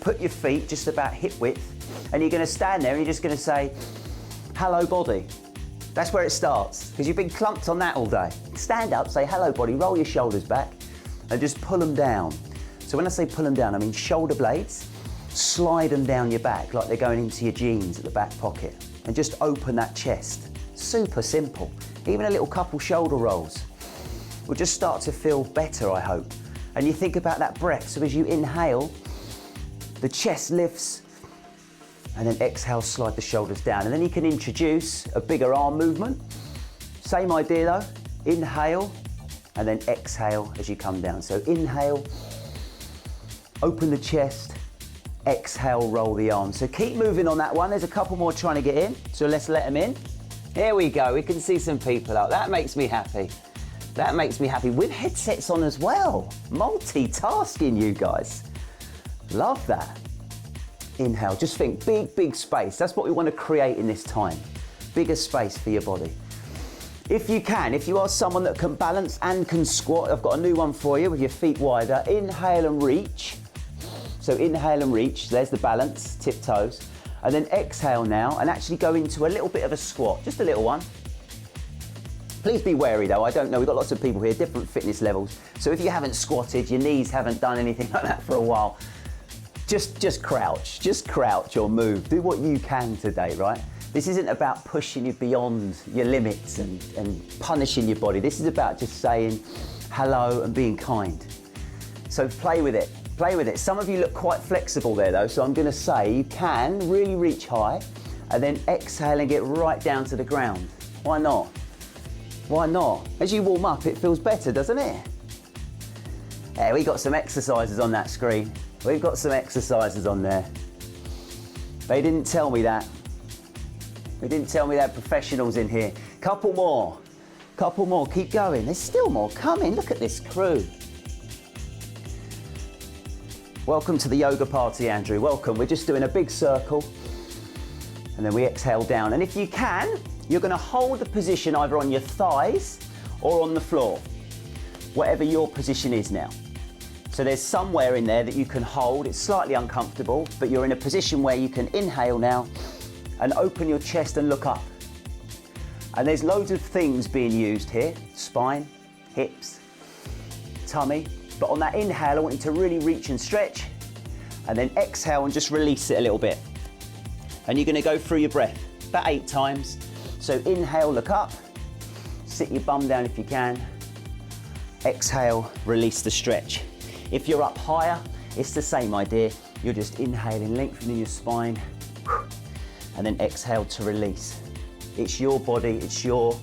put your feet just about hip width, and you're going to stand there and you're just going to say, hello body. That's where it starts, because you've been clumped on that all day. Stand up, say hello body, roll your shoulders back, and just pull them down. So when I say pull them down, I mean shoulder blades, slide them down your back like they're going into your jeans at the back pocket, and just open that chest. Super simple. Even a little couple shoulder rolls will just start to feel better, I hope. And you think about that breath, so as you inhale, the chest lifts, and then exhale, slide the shoulders down. And then you can introduce a bigger arm movement. Same idea though, inhale, and then exhale as you come down. So inhale, open the chest, exhale, roll the arms. So keep moving on that one. There's a couple more trying to get in, so let's let them in. Here we go, we can see some people out. That makes me happy. That makes me happy, with headsets on as well. Multitasking, you guys. Love that. Inhale, just think big space. That's what we want to create in this time. Bigger space for your body. If you can, if you are someone that can balance and can squat, I've got a new one for you with your feet wider. Inhale and reach. So inhale and reach, there's the balance, tiptoes. And then exhale now and actually go into a little bit of a squat, just a little one. Please be wary though, I don't know, we've got lots of people here, different fitness levels. So if you haven't squatted, your knees haven't done anything like that for a while, just crouch or move. Do what you can today, right? This isn't about pushing you beyond your limits and punishing your body. This is about just saying hello and being kind. So play with it, play with it. Some of you look quite flexible there though, so I'm gonna say you can really reach high and then exhale and get right down to the ground. Why not? Why not? As you warm up, it feels better, doesn't it? Yeah, we got some exercises on that screen. We've got some exercises on there. They didn't tell me that. They didn't tell me that, professionals in here. Couple more, keep going. There's still more coming, look at this crew. Welcome to the yoga party, Andrew, welcome. We're just doing a big circle and then we exhale down. And if you can, you're gonna hold the position either on your thighs or on the floor, whatever your position is now. So there's somewhere in there that you can hold. It's slightly uncomfortable, but you're in a position where you can inhale now and open your chest and look up. And there's loads of things being used here, spine, hips, tummy. But on that inhale, I want you to really reach and stretch, and then exhale and just release it a little bit. And you're gonna go through your breath, about 8 times. So inhale, look up, sit your bum down if you can. Exhale, release the stretch. If you're up higher, it's the same idea. You're just inhaling, lengthening your spine, and then exhale to release. It's your body, it's your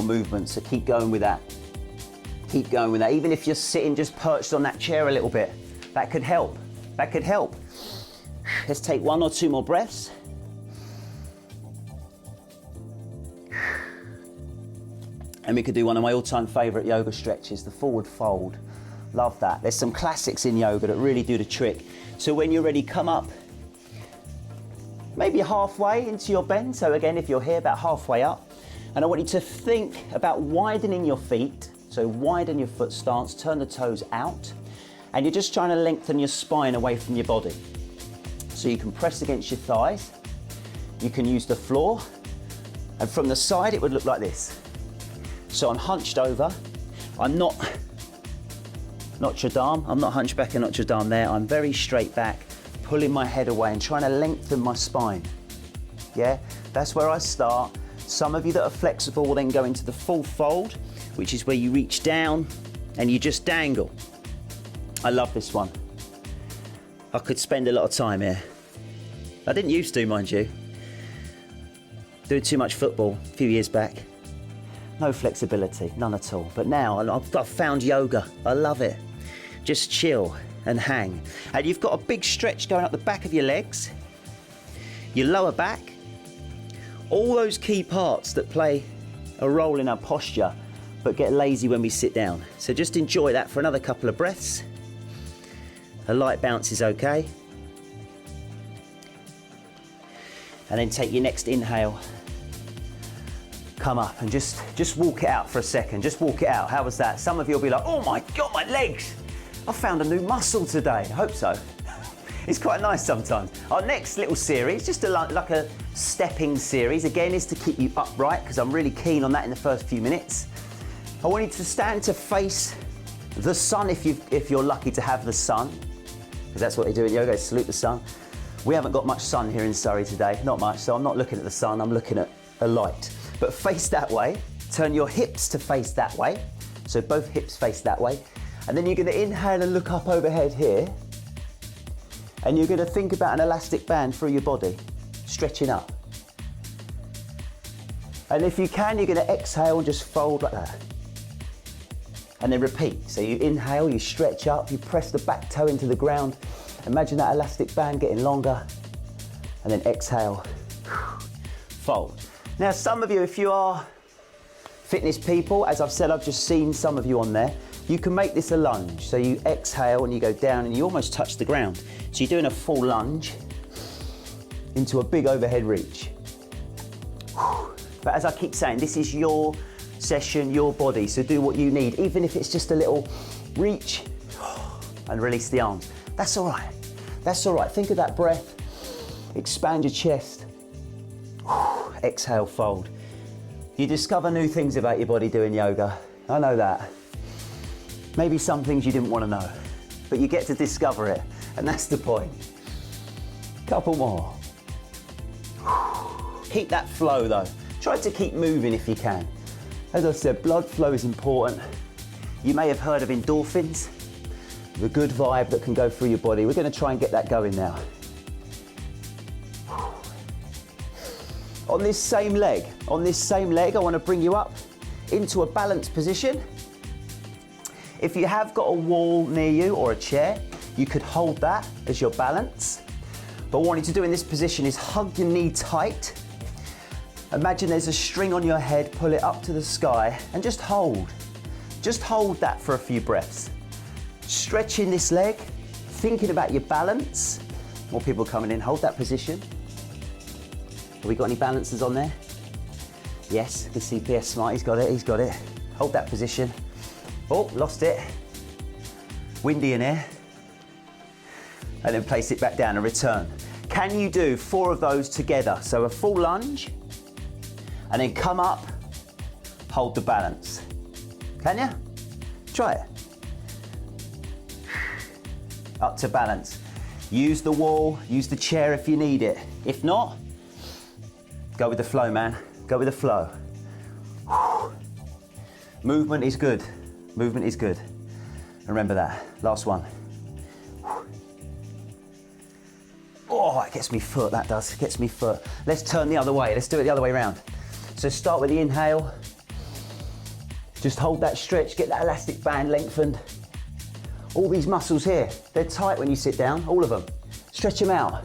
movement, so keep going with that. Keep going with that. Even if you're sitting just perched on that chair a little bit, that could help. That could help. Let's take 1 or 2 more breaths. And we could do one of my all-time favorite yoga stretches, the forward fold. Love that. There's some classics in yoga that really do the trick. So when you're ready, come up, maybe halfway into your bend. So again, if you're here, about halfway up. And I want you to think about widening your feet. So widen your foot stance, turn the toes out. And you're just trying to lengthen your spine away from your body. So you can press against your thighs. You can use the floor. And from the side, it would look like this. So I'm hunched over. I'm not Notre Dame. I'm not hunchback in Notre Dame there. I'm very straight back, pulling my head away and trying to lengthen my spine. Yeah, that's where I start. Some of you that are flexible will then go into the full fold, which is where you reach down and you just dangle. I love this one. I could spend a lot of time here. I didn't used to, mind you. Doing too much football a few years back. No flexibility, none at all. But now I've found yoga. I love it. Just chill and hang. And you've got a big stretch going up the back of your legs, your lower back, all those key parts that play a role in our posture, but get lazy when we sit down. So just enjoy that for another couple of breaths. A light bounce is okay. And then take your next inhale. Come up and just walk it out for a second. Just walk it out. How was that? Some of you will be like, oh my God, my legs. I found a new muscle today. I hope so. It's quite nice sometimes. Our next little series, just like a stepping series, again, is to keep you upright, because I'm really keen on that in the first few minutes. I want you to stand to face the sun if you're lucky to have the sun, because that's what they do in yoga, salute the sun. We haven't got much sun here in Surrey today, not much, so I'm not looking at the sun, I'm looking at a light. But face that way, turn your hips to face that way, so both hips face that way, and then you're going to inhale and look up overhead here, and you're going to think about an elastic band through your body, stretching up. And if you can, you're going to exhale and just fold like that. And then repeat. So you inhale, you stretch up, you press the back toe into the ground. Imagine that elastic band getting longer. And then exhale, fold. Now some of you, if you are fitness people, as I've said, I've just seen some of you on there, you can make this a lunge. So you exhale and you go down and you almost touch the ground. So you're doing a full lunge into a big overhead reach. But as I keep saying, this is your session, your body, so do what you need, even if it's just a little reach and release the arms. That's all right. That's all right. Think of that breath. Expand your chest. Exhale, fold. You discover new things about your body doing yoga. I know that. Maybe some things you didn't want to know, but you get to discover it, and that's the point. Couple more. Keep that flow though. Try to keep moving if you can. As I said, blood flow is important. You may have heard of endorphins, the good vibe that can go through your body. We're going to try and get that going now. On this same leg, I want to bring you up into a balanced position. If you have got a wall near you or a chair, you could hold that as your balance. But what I want you to do in this position is hug your knee tight. Imagine there's a string on your head, pull it up to the sky and just hold. Just hold that for a few breaths. Stretching this leg, thinking about your balance. More people coming in, hold that position. Have we got any balances on there? Yes, good CPS smart, he's got it. Hold that position. Oh, lost it. Windy in here. And then place it back down and return. Can you do 4 of those together? So a full lunge, and then come up, hold the balance. Can you? Try it. Up to balance. Use the wall, use the chair if you need it. If not, go with the flow, man. Go with the flow. Movement is good. Movement is good. Remember that. Last one. Oh, it gets me foot, that does. It gets me foot. Let's turn the other way. Let's do it the other way around. So start with the inhale. Just hold that stretch, get that elastic band lengthened. All these muscles here, they're tight when you sit down, all of them. Stretch them out.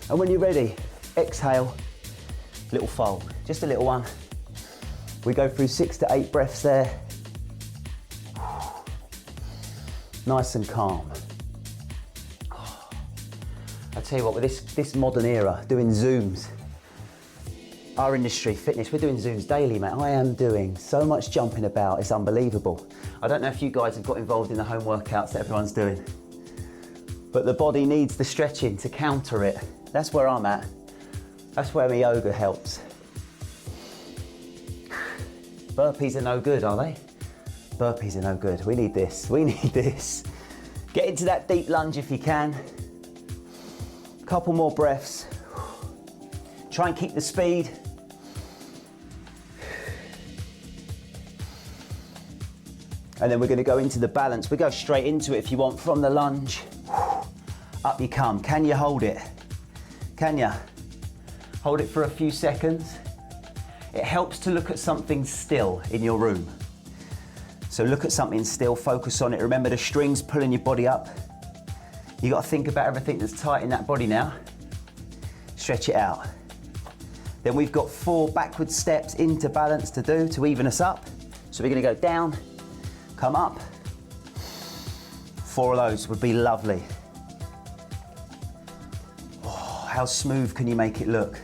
And when you're ready, exhale, little fold, just a little one. We go through 6 to 8 breaths there. Nice and calm. I tell you what, with this modern era, doing Zooms, our industry, fitness, we're doing Zooms daily, mate. I am doing so much jumping about, it's unbelievable. I don't know if you guys have got involved in the home workouts that everyone's doing, but the body needs the stretching to counter it. That's where I'm at. That's where my yoga helps. Burpees are no good, are they? Burpees are no good. We need this. We need this. Get into that deep lunge if you can. Couple more breaths. Try and keep the speed. And then we're going to go into the balance. We go straight into it if you want from the lunge. Up you come. Can you hold it? Can you? Hold it for a few seconds. It helps to look at something still in your room. So look at something still, focus on it. Remember the strings pulling your body up. You got to think about everything that's tight in that body now. Stretch it out. Then we've got 4 backward steps into balance to do to even us up. So we're going to go down, come up. 4 of those would be lovely. Oh, how smooth can you make it look?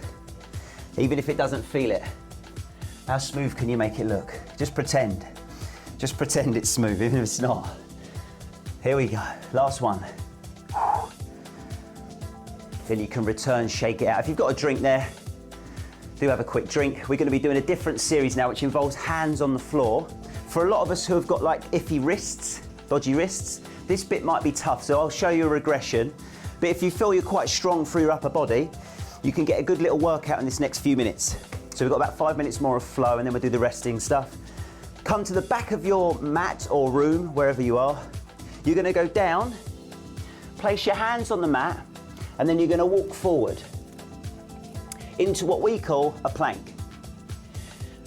Even if it doesn't feel it. How smooth can you make it look? Just pretend. Just pretend it's smooth, even if it's not. Here we go. Last one. Then you can return, shake it out. If you've got a drink there, do have a quick drink. We're going to be doing a different series now, which involves hands on the floor. For a lot of us who have got like iffy wrists, dodgy wrists, this bit might be tough, so I'll show you a regression. But if you feel you're quite strong through your upper body, you can get a good little workout in this next few minutes. So we've got about 5 minutes more of flow, and then we'll do the resting stuff. Come to the back of your mat or room, wherever you are. You're going to go down, place your hands on the mat, and then you're going to walk forward into what we call a plank.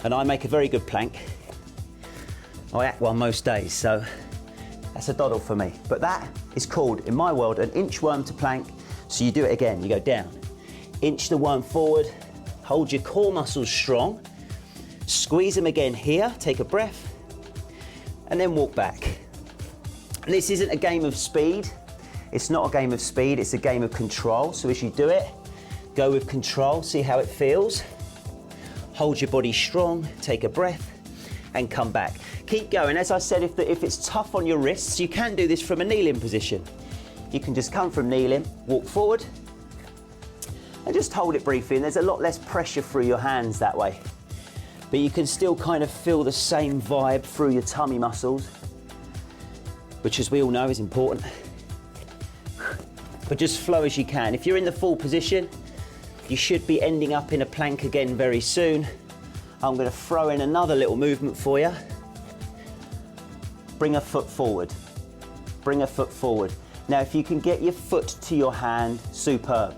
And I make a very good plank. I act one most days, so that's a doddle for me. But that is called, in my world, an inchworm to plank. So you do it again, you go down, inch the worm forward, hold your core muscles strong, squeeze them again here, take a breath, and then walk back. This isn't a game of speed. It's not a game of speed, it's a game of control. So as you do it, go with control, see how it feels. Hold your body strong, take a breath, and come back. Keep going. As I said, if it's tough on your wrists, you can do this from a kneeling position. You can just come from kneeling, walk forward, and just hold it briefly, and there's a lot less pressure through your hands that way. But you can still kind of feel the same vibe through your tummy muscles, which, as we all know, is important. But just flow as you can. If you're in the full position, you should be ending up in a plank again very soon. I'm going to throw in another little movement for you. Bring a foot forward. Bring a foot forward. Now, if you can get your foot to your hand, superb.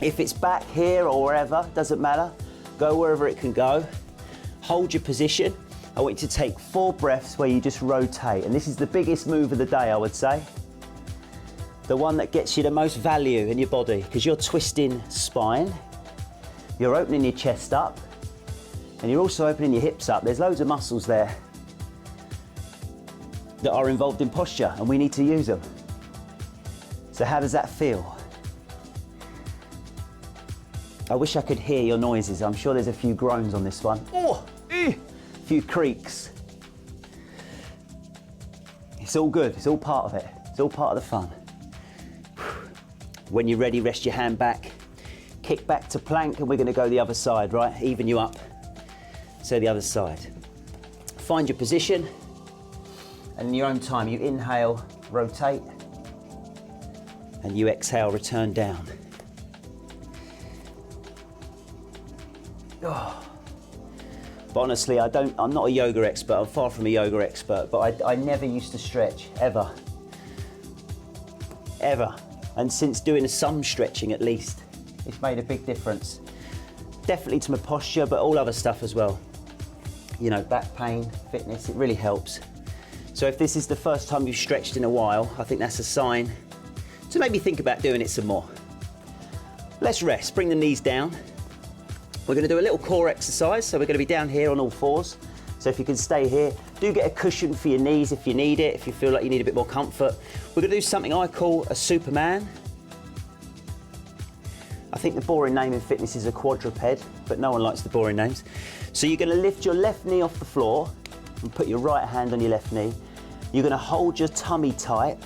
If it's back here or wherever, doesn't matter. Go wherever it can go. Hold your position. I want you to take 4 breaths where you just rotate. And this is the biggest move of the day, I would say. The one that gets you the most value in your body, because you're twisting spine, you're opening your chest up, and you're also opening your hips up. There's loads of muscles there that are involved in posture, and we need to use them. So how does that feel? I wish I could hear your noises. I'm sure there's a few groans on this one. Oh, a few creaks. It's all good, it's all part of it. It's all part of the fun. When you're ready, rest your hand back, kick back to plank, and we're gonna go the other side, right? Even you up. So the other side. Find your position, and in your own time, you inhale, rotate, and you exhale, return down. Oh. But honestly, I'm not a yoga expert, I'm far from a yoga expert, but I never used to stretch, ever. Ever. And since doing some stretching at least, it's made a big difference. Definitely to my posture, but all other stuff as well. You know, back pain, fitness, it really helps. So if this is the first time you've stretched in a while, I think that's a sign to maybe think about doing it some more. Let's rest, bring the knees down. We're gonna do a little core exercise, so we're gonna be down here on all fours. So if you can stay here, do get a cushion for your knees if you need it, if you feel like you need a bit more comfort. We're gonna do something I call a Superman. I think the boring name in fitness is a quadruped, but no one likes the boring names. So you're gonna lift your left knee off the floor and put your right hand on your left knee. You're gonna hold your tummy tight,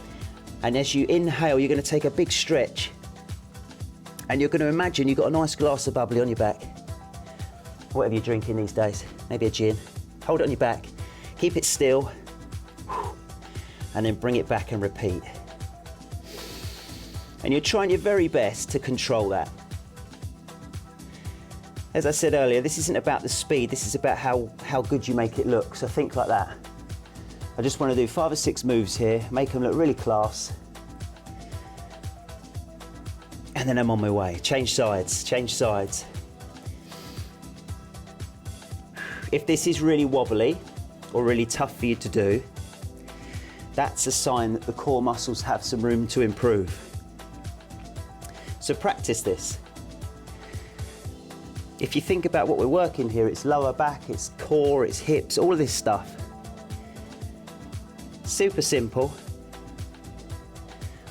and as you inhale, you're gonna take a big stretch. And you're gonna imagine you've got a nice glass of bubbly on your back. Whatever you're drinking these days, maybe a gin. Hold it on your back, keep it still, and then bring it back and repeat. And you're trying your very best to control that. As I said earlier, this isn't about the speed, this is about how good you make it look, so think like that. I just want to do 5 or 6 moves here, make them look really class. And then I'm on my way. Change sides, change sides. If this is really wobbly or really tough for you to do, that's a sign that the core muscles have some room to improve. So practice this. If you think about what we're working here, it's lower back, it's core, it's hips, all of this stuff. Super simple,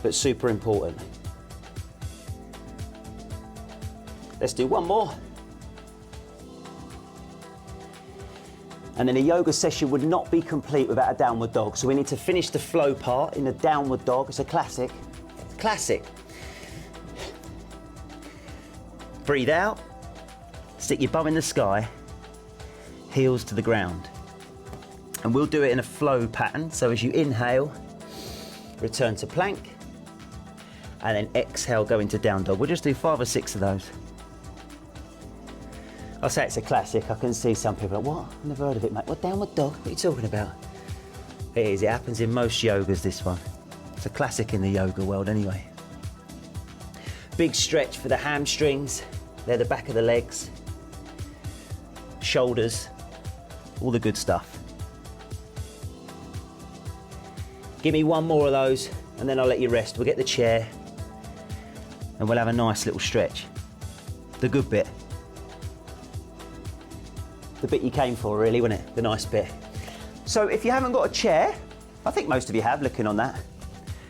but super important. Let's do one more. And then a yoga session would not be complete without a downward dog. So we need to finish the flow part in a downward dog. It's a classic. Classic. Breathe out, stick your bum in the sky, heels to the ground. And we'll do it in a flow pattern. So as you inhale, return to plank, and then exhale, go into down dog. We'll just do 5 or 6 of those. I'll say it's a classic. I can see some people like, what? I've never heard of it, mate. What, downward dog? What are you talking about? It is, it happens in most yogas, this one. It's a classic in the yoga world anyway. Big stretch for the hamstrings. They're the back of the legs. Shoulders, all the good stuff. Give me 1 more of those and then I'll let you rest. We'll get the chair and we'll have a nice little stretch. The good bit. The bit you came for really, wasn't it? The nice bit. So if you haven't got a chair, I think most of you have looking on that,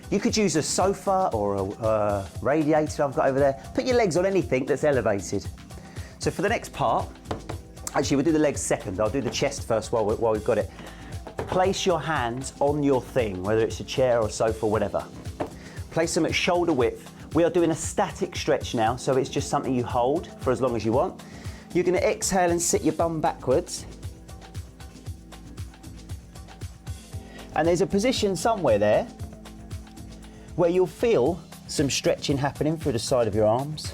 you could use a sofa or a radiator I've got over there. Put your legs on anything that's elevated. So for the next part, actually we'll do the legs second. I'll do the chest first while we've got it. Place your hands on your thing, whether it's a chair or a sofa or whatever. Place them at shoulder width. We are doing a static stretch now, so it's just something you hold for as long as you want. You're going to exhale and sit your bum backwards. And there's a position somewhere there where you'll feel some stretching happening through the side of your arms.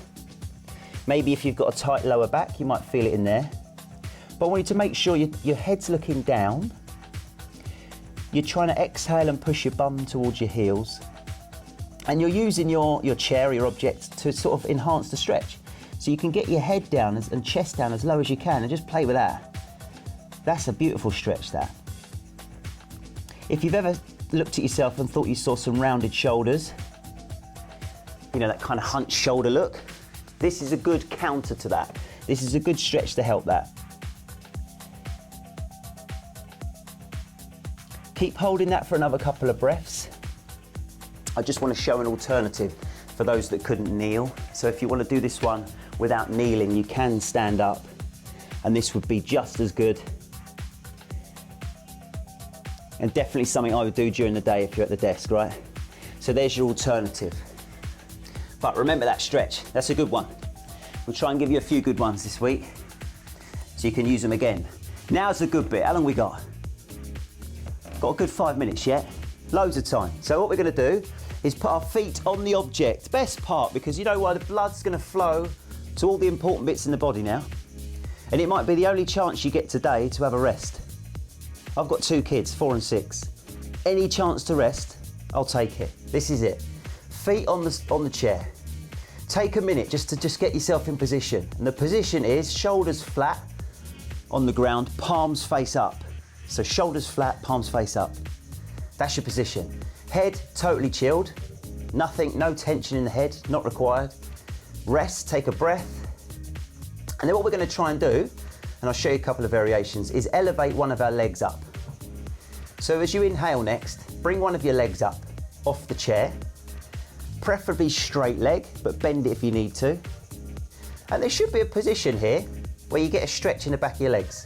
Maybe if you've got a tight lower back, you might feel it in there. But I want you to make sure your head's looking down. You're trying to exhale and push your bum towards your heels. And you're using your chair, your object, to sort of enhance the stretch. So you can get your head down and chest down as low as you can and just play with that. That's a beautiful stretch, that. If you've ever looked at yourself and thought you saw some rounded shoulders, you know, that kind of hunched shoulder look, this is a good counter to that. This is a good stretch to help that. Keep holding that for another couple of breaths. I just want to show an alternative for those that couldn't kneel. So if you want to do this one without kneeling, you can stand up, and this would be just as good. And definitely something I would do during the day if you're at the desk, right? So there's your alternative. But remember that stretch, that's a good one. We'll try and give you a few good ones this week so you can use them again. Now's the good bit. How long we got? Got a good 5 minutes yet. Loads of time. So what we're going to do is put our feet on the object. Best part, because you know why, the blood's going to flow to all the important bits in the body now. And it might be the only chance you get today to have a rest. I've got 2 kids, 4 and 6. Any chance to rest, I'll take it. This is it. Feet on the chair. Take a minute just to get yourself in position. And the position is shoulders flat on the ground, palms face up. So shoulders flat, palms face up. That's your position. Head totally chilled. Nothing, no tension in the head, not required. Rest, take a breath. And then what we're going to try and do, and I'll show you a couple of variations, is elevate one of our legs up. So as you inhale next, bring one of your legs up off the chair, preferably straight leg, but bend it if you need to. And there should be a position here where you get a stretch in the back of your legs.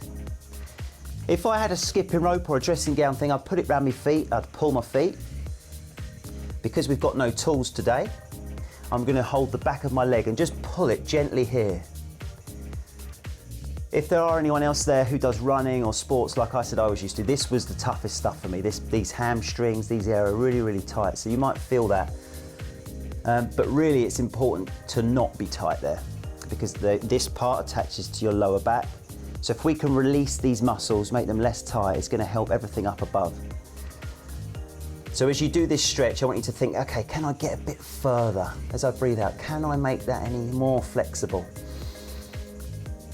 If I had a skipping rope or a dressing gown thing, I'd put it around my feet, I'd pull my feet. Because we've got no tools today, I'm going to hold the back of my leg and just pull it gently here. If there are anyone else there who does running or sports like I said I always used to, this was the toughest stuff for me. These hamstrings, these are really, really tight, so you might feel that. But really it's important to not be tight there because this part attaches to your lower back. So if we can release these muscles, make them less tight, it's going to help everything up above. So as you do this stretch, I want you to think, okay, can I get a bit further as I breathe out? Can I make that any more flexible?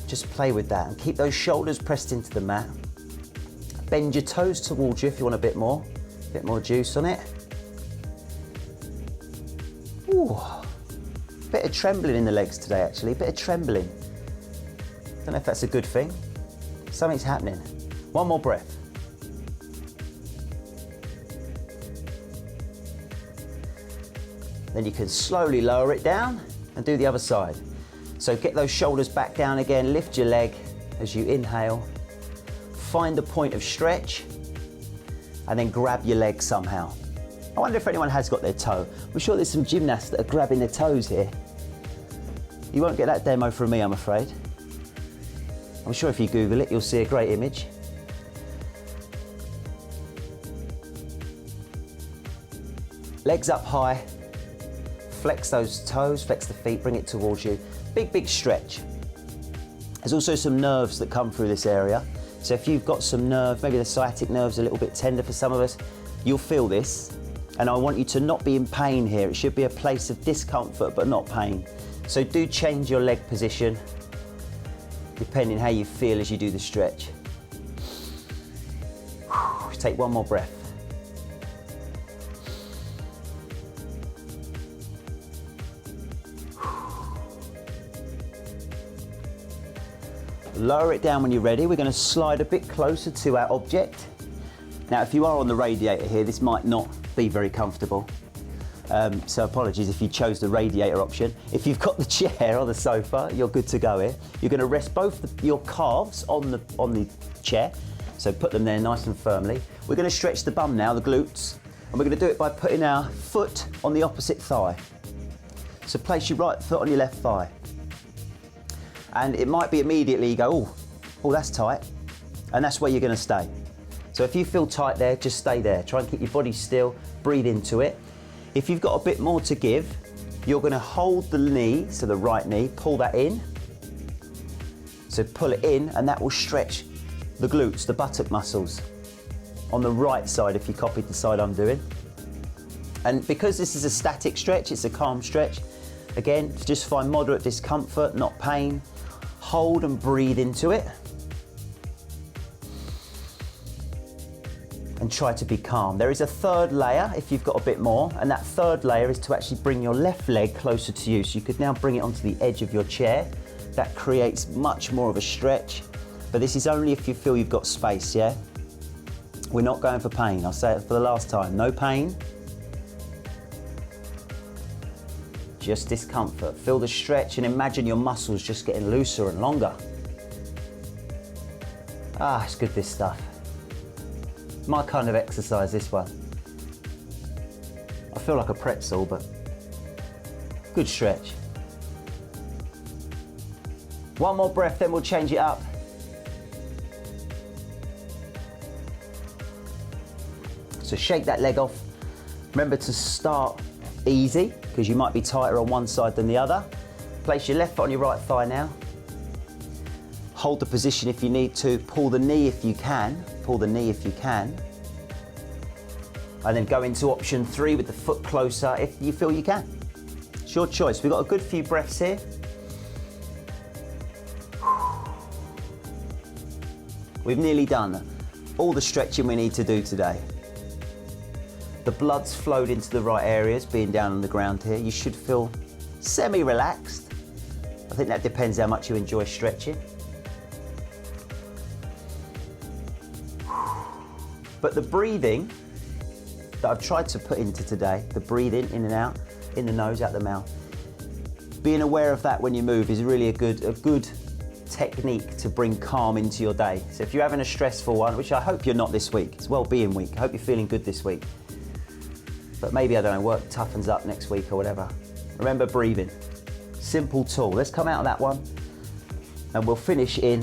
Just play with that and keep those shoulders pressed into the mat. Bend your toes towards you if you want a bit more juice on it. Ooh, bit of trembling in the legs today actually, bit of trembling. Don't know if that's a good thing. Something's happening. One more breath. Then you can slowly lower it down and do the other side. So get those shoulders back down again, lift your leg as you inhale, find the point of stretch, and then grab your leg somehow. I wonder if anyone has got their toe. I'm sure there's some gymnasts that are grabbing their toes here. You won't get that demo from me, I'm afraid. I'm sure if you Google it, you'll see a great image. Legs up high, flex those toes, flex the feet, bring it towards you. Big, big stretch. There's also some nerves that come through this area. So if you've got some nerve, maybe the sciatic nerve's a little bit tender for some of us, you'll feel this. And I want you to not be in pain here. It should be a place of discomfort, but not pain. So do change your leg position, depending how you feel as you do the stretch. Take one more breath. Lower it down when you're ready. We're going to slide a bit closer to our object. Now, if you are on the radiator here, this might not be very comfortable. So apologies if you chose the radiator option. If you've got the chair or the sofa, you're good to go here. You're going to rest both your calves on the chair. So put them there nice and firmly. We're going to stretch the bum now, the glutes. And we're going to do it by putting our foot on the opposite thigh. So place your right foot on your left thigh. And it might be immediately you go, oh, that's tight. And that's where you're going to stay. So if you feel tight there, just stay there. Try and keep your body still, breathe into it. If you've got a bit more to give, you're going to hold the knee, so the right knee, pull that in. So pull it in, and that will stretch the glutes, the buttock muscles on the right side if you copied the side I'm doing. And because this is a static stretch, it's a calm stretch. Again, just find moderate discomfort, not pain. Hold and breathe into it. And try to be calm. There is a third layer if you've got a bit more, and that third layer is to actually bring your left leg closer to you. So you could now bring it onto the edge of your chair. That creates much more of a stretch, but this is only if you feel you've got space, yeah? We're not going for pain. I'll say it for the last time. No pain. Just discomfort. Feel the stretch and imagine your muscles just getting looser and longer. Ah, it's good, this stuff. My kind of exercise, this one. I feel like a pretzel, but good stretch. One more breath, then we'll change it up. So shake that leg off. Remember to start easy, because you might be tighter on one side than the other. Place your left foot on your right thigh now. Hold the position if you need to. Pull the knee if you can. Pull the knee if you can. And then go into option 3 with the foot closer if you feel you can. It's your choice. We've got a good few breaths here. We've nearly done all the stretching we need to do today. The blood's flowed into the right areas, being down on the ground here. You should feel semi-relaxed. I think that depends how much you enjoy stretching. But the breathing that I've tried to put into today, the breathing in and out, in the nose, out the mouth, being aware of that when you move is really a good technique to bring calm into your day. So if you're having a stressful one, which I hope you're not this week, it's well-being week, I hope you're feeling good this week. But maybe, I don't know, work toughens up next week or whatever. Remember breathing. Simple tool. Let's come out of that one and we'll finish in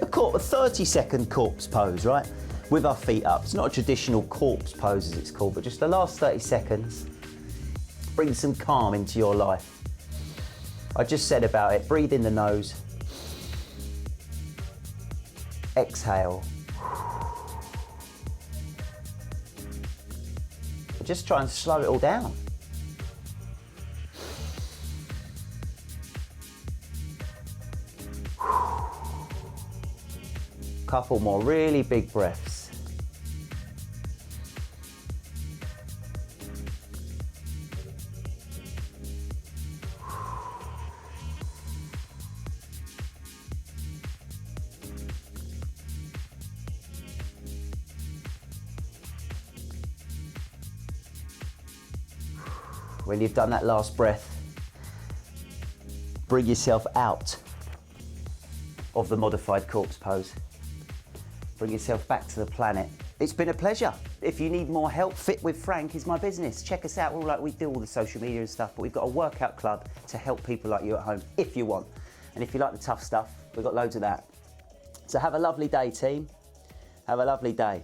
a 30-second corpse pose, right? With our feet up. It's not a traditional corpse pose as it's called, but just the last 30 seconds. Bring some calm into your life. I just said about it, breathe in the nose. Exhale. Just try and slow it all down. Couple more really big breaths. When you've done that last breath, bring yourself out of the modified corpse pose. Bring yourself back to the planet. It's been a pleasure. If you need more help, Fit with Frank is my business. Check us out. We do all the social media and stuff, but we've got a workout club to help people like you at home if you want. And if you like the tough stuff, we've got loads of that. So have a lovely day, team. Have a lovely day.